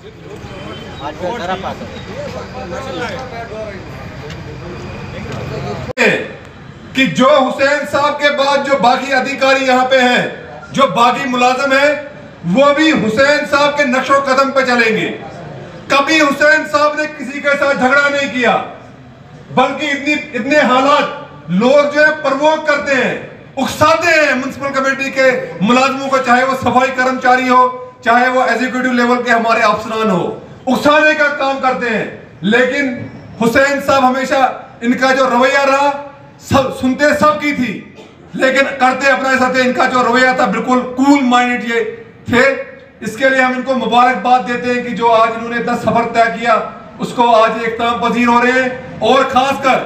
कि जो हुसैन साहब के बाद जो बाकी अधिकारी यहाँ पे हैं, जो बाकी मुलाजिम हैं, वो भी हुसैन साहब के नक्शो कदम पे चलेंगे। कभी हुसैन साहब ने किसी के साथ झगड़ा नहीं किया, बल्कि इतने हालात लोग जो है प्रवोक करते हैं, उकसाते हैं म्युनिसिपल कमेटी के मुलाजिमों को, चाहे वो सफाई कर्मचारी हो, चाहे वो एग्जीक्यूटिव लेवल के हमारे अफसरान हो, उकसाने का काम करते हैं। लेकिन हुसैन साहब हमेशा इनका जो रवैया रहा, सब सुनते सब की थी, लेकिन करते अपना ऐसा थे। इनका जो रवैया था बिल्कुल कूल माइंडेड ये थे। इसके लिए हम इनको मुबारकबाद देते हैं कि जो आज इन्होंने इतना सफर तय किया, उसको आज इख्तिताम पजीर हो रहे हैं। और खासकर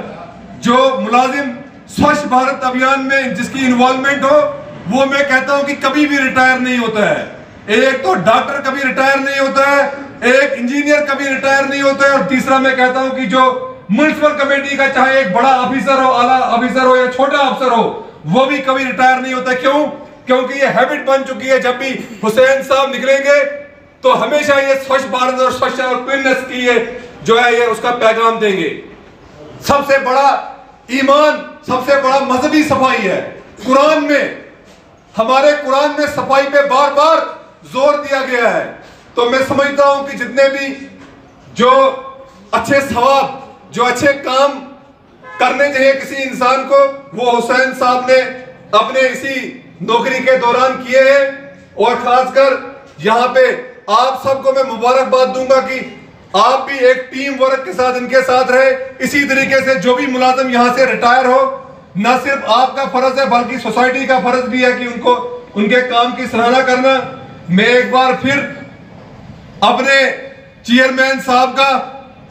जो मुलाजिम स्वच्छ भारत अभियान में जिसकी इन्वॉल्वमेंट हो, वो मैं कहता हूं कि कभी भी रिटायर नहीं होता है। एक तो डॉक्टर कभी रिटायर नहीं होता है, एक इंजीनियर कभी रिटायर नहीं होता है, और तीसरा मैं कहता हूं कि जो म्युनिसिपल कमेटी का चाहे एक बड़ा ऑफिसर हो, आला ऑफिसर हो या छोटा अफसर हो, वो भी कभी रिटायर नहीं होता। क्यों? क्योंकि ये हैबिट बन चुकी है। जब भी हुसैन साहब निकलेंगे तो हमेशा ये स्वच्छ भारत और स्वच्छ और क्लीननेस की ये जो है ये उसका पैगाम देंगे। सबसे बड़ा ईमान, सबसे बड़ा मजहबी सफाई है। कुरान में, हमारे कुरान में सफाई पे बार बार जोर दिया गया है। तो मैं समझता हूं कि जितने भी जो अच्छे सवाब, जो अच्छे काम करने चाहिए किसी इंसान को, वो हुसैन साहब ने अपने इसी नौकरी के दौरान किए हैं। और खासकर यहाँ पे आप सबको मैं मुबारकबाद दूंगा कि आप भी एक टीम वर्क के साथ इनके साथ रहे। इसी तरीके से जो भी मुलाजिम यहाँ से रिटायर हो, न सिर्फ आपका फर्ज है बल्कि सोसाइटी का फर्ज भी है कि उनको उनके काम की सराहना करना। मैं एक बार फिर अपने चेयरमैन साहब का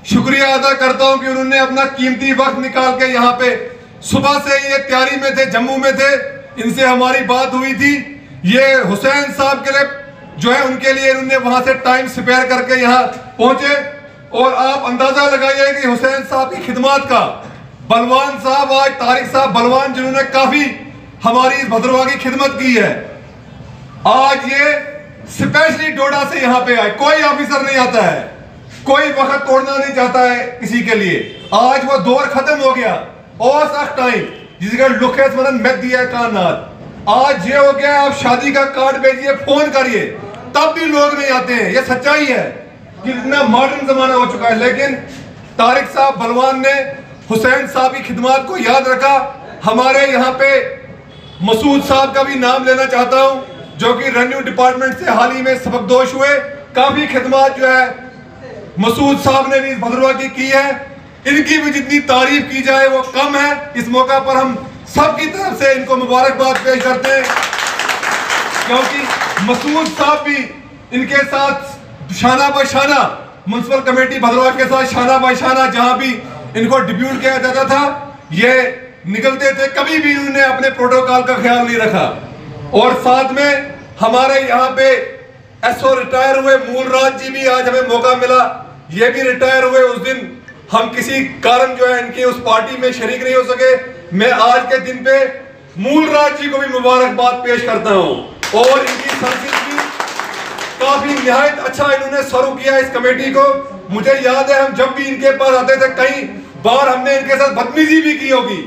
शुक्रिया अदा करता हूं कि उन्होंने अपना कीमती वक्त निकाल के यहाँ पे सुबह से ये तैयारी में थे, जम्मू में थे, इनसे हमारी बात हुई थी। ये हुसैन साहब के लिए जो है उनके लिए इन्होंने वहां से टाइम स्पेयर करके यहाँ पहुंचे। और आप अंदाजा लगाइए कि हुसैन साहब की खिदमत का, बलवान साहब, आज तारिक साहब बलवान, जिन्होंने काफी हमारी इस भद्रवाह की खिदमत की है, आज ये स्पेशली डोडा से यहाँ पे आए। कोई ऑफिसर नहीं आता है, कोई वक्त तोड़ना नहीं चाहता है किसी के लिए। आज वो दौर खत्म हो गया, और सख्त टाइम जिसका लुखेस मदन में दिया कानात। आज ये हो गया, आप शादी का कार्ड भेजिए, फोन करिए, तब भी लोग नहीं आते हैं। ये सच्चाई है कि इतना मॉडर्न जमाना हो चुका है। लेकिन तारिक साहब बलवान ने हुसैन साहब की खिदमत को याद रखा। हमारे यहाँ पे मसूद साहब का भी नाम लेना चाहता हूँ, जो कि रेवेन्यू डिपार्टमेंट से हाल ही में सबकदोश हुए। काफी खिदमत जो है मसूद साहब ने भी इस भद्रवाह की है। इनकी भी जितनी तारीफ की जाए वो कम है। इस मौका पर हम सबकी तरफ से इनको मुबारकबाद पेश करते हैं, क्योंकि मसूद साहब भी इनके साथ शाना बशाना, म्युनिसिपल कमेटी भद्रवाह के साथ शाना बशाना, जहां भी इनको डिप्यूट किया जाता था, ये निकलते थे। कभी भी इन्होंने अपने प्रोटोकॉल का ख्याल नहीं रखा। और साथ में हमारे यहाँ पे एसओ रिटायर हुए मूलराज जी भी आज हमें मौका मिला, ये भी रिटायर हुए। उस दिन हम किसी कारण जो है इनके उस पार्टी में शरीक नहीं हो सके। मैं आज के दिन पे मूलराज जी को भी मुबारकबाद पेश करता हूं। और इनकी सरजमी काफी निहायत अच्छा इन्होंने शुरू किया इस कमेटी को। मुझे याद है हम जब भी इनके पास आते थे, कई बार हमने इनके साथ बदतमीजी भी की होगी,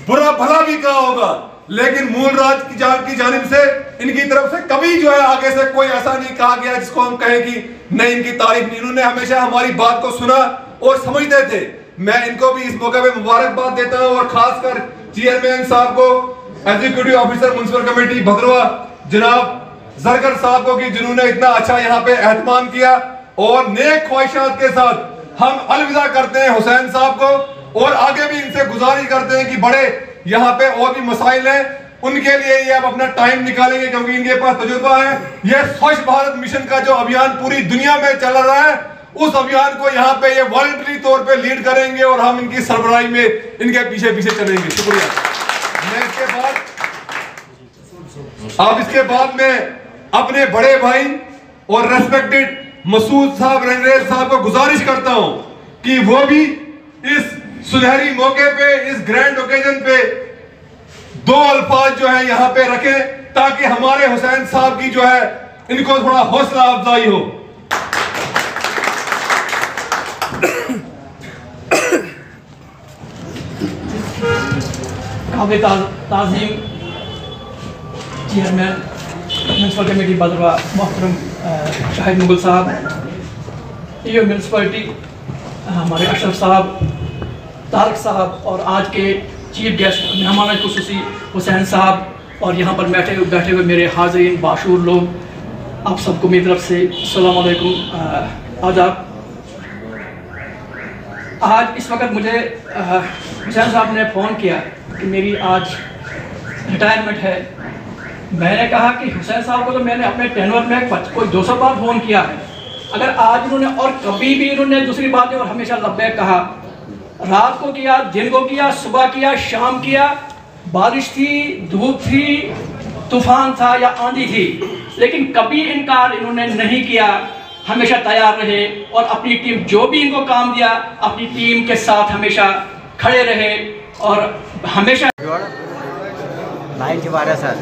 बुरा भला भी कहा होगा, लेकिन मूलराज की जानिब से इनकी तरफ से कभी जो है आगे से कोई ऐसा नहीं कहा गया जिसको हम कहें कि नहीं इनकी तारीफ नहीं। इन्होंने हमेशा हमारी बात को सुना और समझते थे। मैं इनको भी इस मौके पे मुबारकबाद देता हूं। और खासकर चेयरमैन साहब को, executive officer municipal committee Bhaderwah जनाब जरगर साहब को, कि जिन्होंने इतना अच्छा यहाँ पे एहतमाम किया। और नेक ख्वाहिशात के साथ हम अलविदा करते हैं हुसैन साहब को, और आगे भी इनसे गुजारिश करते हैं कि बड़े यहाँ पे और भी मसाइल हैं, उनके लिए ये अब अपना टाइम निकालेंगे, क्योंकि इनके पास तजुर्बा है। ये स्वच्छ भारत मिशन का जो अभियान पूरी दुनिया में चल रहा है, उस अभियान को यहाँ पे ये वॉलंटरी तौर पे लीड करेंगे, और हम इनकी सरबराही में इनके पीछे पीछे चलेंगे। शुक्रिया। मैं इसके बाद में अपने बड़े भाई और रेस्पेक्टेड मसूद साहब रंगरेज साहब को गुजारिश करता हूं कि वो भी इस सुनहरी मौके पे, इस ग्रैंड ओकेजन पे दो अल्फाज जो है यहाँ पे रखें, ताकि हमारे हुसैन साहब की जो है इनको थोड़ा हौसला अफजाई हो। काबिल ताज़ीम चेयरमैन म्यूनसिपल कमेटी बदरवा मोहतरम शाहिद मुगल साहब, ये म्यूनसिपलिटी हमारे अशरफ साहब, तारक साहब और आज के चीफ गेस्ट मेहमान खुसूसी हुसैन साहब और यहाँ पर बैठे हुए मेरे हाज़रीन बाशूर लोग, आप सबको मेरी तरफ से अस्सलाम वालेकुम आदाब। आज इस वक्त मुझे हुसैन साहब ने फ़ोन किया कि मेरी आज रिटायरमेंट है। मैंने कहा कि हुसैन साहब को तो मैंने अपने टेनवर में कोई 200 बार फ़ोन किया है, अगर आज उन्होंने और कभी भी उन्होंने दूसरी बातें और हमेशा लब्बैक कहा, रात को किया, दिन को किया, सुबह किया, शाम किया, बारिश थी, धूप थी, तूफान था या आंधी थी, लेकिन कभी इनकार इन्होंने नहीं किया, हमेशा तैयार रहे और अपनी टीम जो भी इनको काम दिया अपनी टीम के साथ हमेशा खड़े रहे और हमेशा लाइन के बारे सर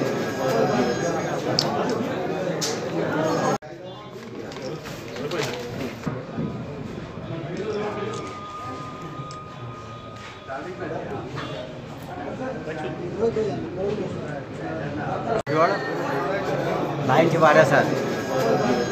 लाइन के बारे सर